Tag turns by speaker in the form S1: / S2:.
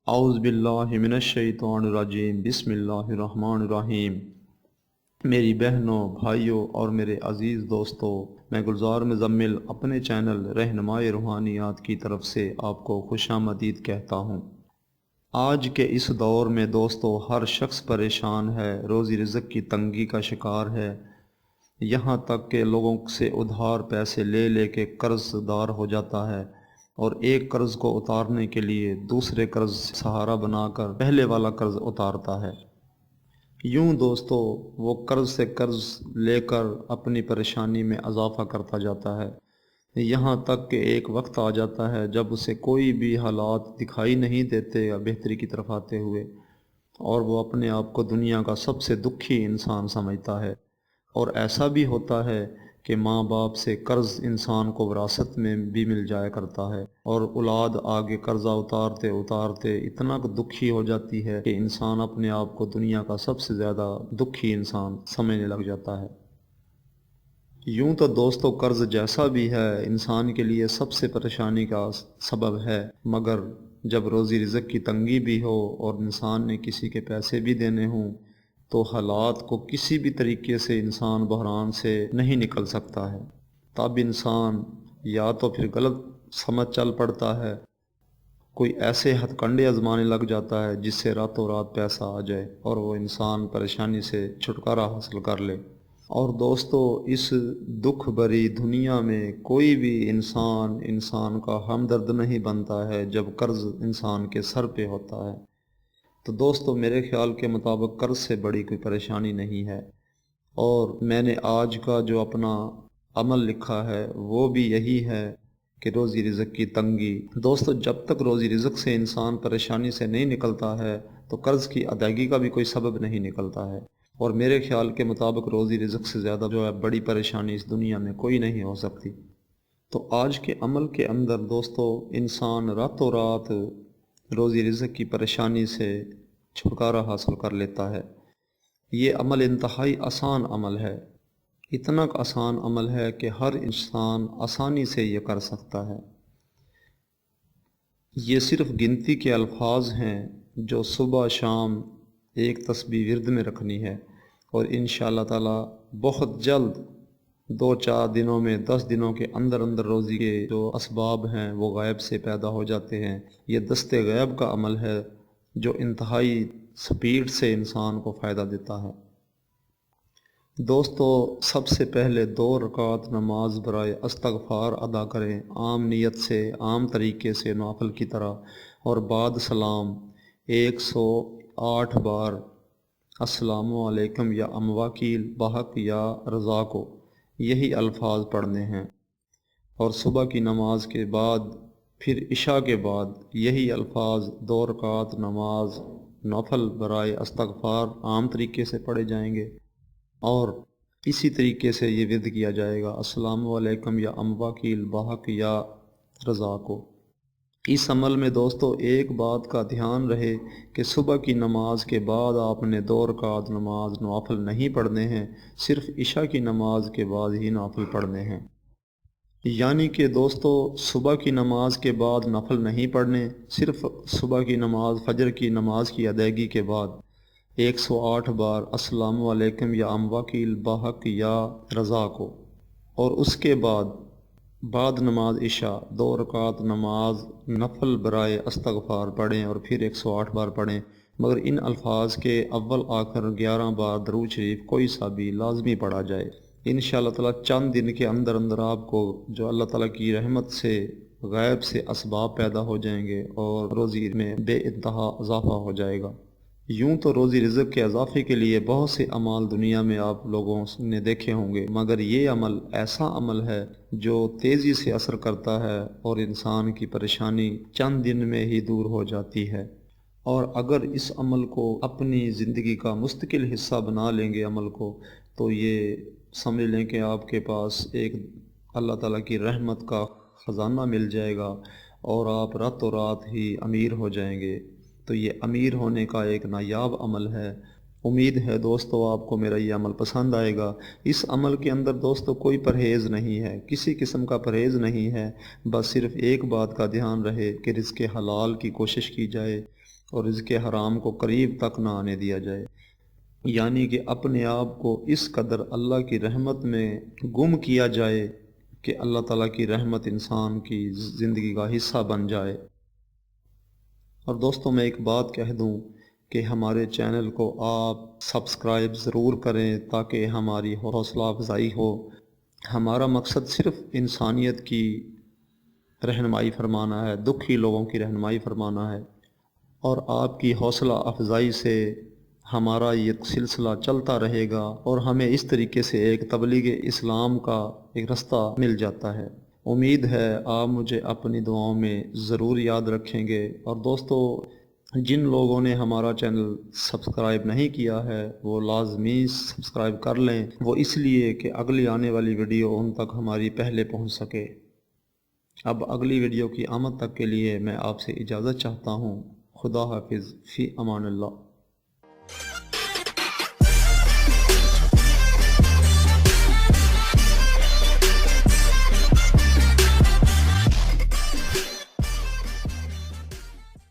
S1: اعوذ باللہ من الشیطان الرجیم بسم اللہ الرحمن الرحیم۔ میری بہنوں، بھائیوں اور میرے عزیز دوستوں، میں گلزار مزمل اپنے چینل رہنمائے روحانیات کی طرف سے آپ کو خوش آمدید کہتا ہوں۔ آج کے اس دور میں دوستوں ہر شخص پریشان ہے، روزی رزق کی تنگی کا شکار ہے، یہاں تک کہ لوگوں سے ادھار پیسے لے لے کے قرض دار ہو جاتا ہے، اور ایک قرض کو اتارنے کے لیے دوسرے قرض سہارا بنا کر پہلے والا قرض اتارتا ہے۔ یوں دوستو وہ قرض سے قرض لے کر اپنی پریشانی میں اضافہ کرتا جاتا ہے، یہاں تک کہ ایک وقت آ جاتا ہے جب اسے کوئی بھی حالات دکھائی نہیں دیتے یا بہتری کی طرف آتے ہوئے، اور وہ اپنے آپ کو دنیا کا سب سے دکھی انسان سمجھتا ہے۔ اور ایسا بھی ہوتا ہے کہ ماں باپ سے قرض انسان کو وراثت میں بھی مل جایا کرتا ہے، اور اولاد آگے قرضہ اتارتے اتارتے اتنا دکھی ہو جاتی ہے کہ انسان اپنے آپ کو دنیا کا سب سے زیادہ دکھی انسان سمجھنے لگ جاتا ہے۔ یوں تو دوستو قرض جیسا بھی ہے انسان کے لیے سب سے پریشانی کا سبب ہے، مگر جب روزی رزق کی تنگی بھی ہو اور انسان نے کسی کے پیسے بھی دینے ہوں تو حالات کو کسی بھی طریقے سے انسان بحران سے نہیں نکل سکتا ہے، تب انسان یا تو پھر غلط سمجھ چل پڑتا ہے، کوئی ایسے ہتھ کنڈے آزمانے لگ جاتا ہے جس سے راتوں رات پیسہ آ جائے اور وہ انسان پریشانی سے چھٹکارا حاصل کر لے۔ اور دوستو اس دکھ بھری دنیا میں کوئی بھی انسان کا ہمدرد نہیں بنتا ہے جب قرض انسان کے سر پہ ہوتا ہے۔ تو دوستو میرے خیال کے مطابق قرض سے بڑی کوئی پریشانی نہیں ہے، اور میں نے آج کا جو اپنا عمل لکھا ہے وہ بھی یہی ہے کہ روزی رزق کی تنگی۔ دوستو جب تک روزی رزق سے انسان پریشانی سے نہیں نکلتا ہے تو قرض کی ادائیگی کا بھی کوئی سبب نہیں نکلتا ہے، اور میرے خیال کے مطابق روزی رزق سے زیادہ جو ہے بڑی پریشانی اس دنیا میں کوئی نہیں ہو سکتی۔ تو آج کے عمل کے اندر دوستو انسان راتوں رات روزی رزق کی پریشانی سے چھٹکارا حاصل کر لیتا ہے۔ یہ عمل انتہائی آسان عمل ہے، اتنا آسان عمل ہے کہ ہر انسان آسانی سے یہ کر سکتا ہے۔ یہ صرف گنتی کے الفاظ ہیں جو صبح شام ایک تسبیح ورد میں رکھنی ہے، اور انشاءاللہ تعالی بہت جلد 2-4 دنوں میں 10 دنوں کے اندر اندر روزی کے جو اسباب ہیں وہ غیب سے پیدا ہو جاتے ہیں۔ یہ دست غیب کا عمل ہے جو انتہائی سپیڈ سے انسان کو فائدہ دیتا ہے۔ دوستو سب سے پہلے 2 رکعت نماز برائے استغفار ادا کریں، عام نیت سے، عام طریقے سے نوافل کی طرح، اور بعد سلام 108 بار السلام علیکم یا امواکیل بحق یا رضا کو، یہی الفاظ پڑھنے ہیں، اور صبح کی نماز کے بعد پھر عشاء کے بعد یہی الفاظ 2 رکعت نماز نوافل برائے استغفار عام طریقے سے پڑھے جائیں گے، اور اسی طریقے سے یہ ورد کیا جائے گا السلام علیکم یا امواکیل بحق یا رضا کو۔ اس عمل میں دوستو ایک بات کا دھیان رہے کہ صبح کی نماز کے بعد آپ نے 2 رکعت نماز نوافل نہیں پڑھنے ہیں، صرف عشاء کی نماز کے بعد ہی نوافل پڑھنے ہیں۔ یعنی کہ دوستو صبح کی نماز کے بعد نفل نہیں پڑھنے، صرف صبح کی نماز فجر کی نماز کی ادائیگی کے بعد 108 بار السلام علیکم یا امواکیل بحق یا رضا کو، اور اس کے بعد نماز عشاء 2 رکعت نماز نفل برائے استغفار پڑھیں اور پھر 108 بار پڑھیں، مگر ان الفاظ کے اول آخر 11 بار درود شریف کوئی سا بھی لازمی پڑھا جائے۔ انشاءاللہ تعالی چند دن کے اندر اندر آپ کو جو اللہ تعالیٰ کی رحمت سے غیب سے اسباب پیدا ہو جائیں گے اور روزی میں بے انتہا اضافہ ہو جائے گا۔ یوں تو روزی رزق کے اضافے کے لیے بہت سے اعمال دنیا میں آپ لوگوں نے دیکھے ہوں گے، مگر یہ عمل ایسا عمل ہے جو تیزی سے اثر کرتا ہے اور انسان کی پریشانی چند دن میں ہی دور ہو جاتی ہے۔ اور اگر اس عمل کو اپنی زندگی کا مستقل حصہ بنا لیں گے عمل کو، تو یہ سمجھ لیں کہ آپ کے پاس ایک اللہ تعالیٰ کی رحمت کا خزانہ مل جائے گا، اور آپ راتوں رات ہی امیر ہو جائیں گے۔ تو یہ امیر ہونے کا ایک نایاب عمل ہے۔ امید ہے دوستو آپ کو میرا یہ عمل پسند آئے گا۔ اس عمل کے اندر دوستو کوئی پرہیز نہیں ہے، کسی قسم کا پرہیز نہیں ہے، بس صرف ایک بات کا دھیان رہے کہ رزق حلال کی کوشش کی جائے، اور رزق حرام کو قریب تک نہ آنے دیا جائے، یعنی کہ اپنے آپ کو اس قدر اللہ کی رحمت میں گم کیا جائے کہ اللہ تعالیٰ کی رحمت انسان کی زندگی کا حصہ بن جائے۔ اور دوستوں میں ایک بات کہہ دوں کہ ہمارے چینل کو آپ سبسکرائب ضرور کریں تاکہ ہماری حوصلہ افزائی ہو۔ ہمارا مقصد صرف انسانیت کی رہنمائی فرمانا ہے، دکھی لوگوں کی رہنمائی فرمانا ہے، اور آپ کی حوصلہ افزائی سے ہمارا یہ سلسلہ چلتا رہے گا اور ہمیں اس طریقے سے ایک تبلیغ اسلام کا ایک رستہ مل جاتا ہے۔ امید ہے آپ مجھے اپنی دعاؤں میں ضرور یاد رکھیں گے۔ اور دوستو، جن لوگوں نے ہمارا چینل سبسکرائب نہیں کیا ہے وہ لازمی سبسکرائب کر لیں، وہ اس لیے کہ اگلی آنے والی ویڈیو ان تک ہماری پہلے پہنچ سکے۔ اب اگلی ویڈیو کی آمد تک کے لیے میں آپ سے اجازت چاہتا ہوں۔ خدا حافظ، فی امان اللہ۔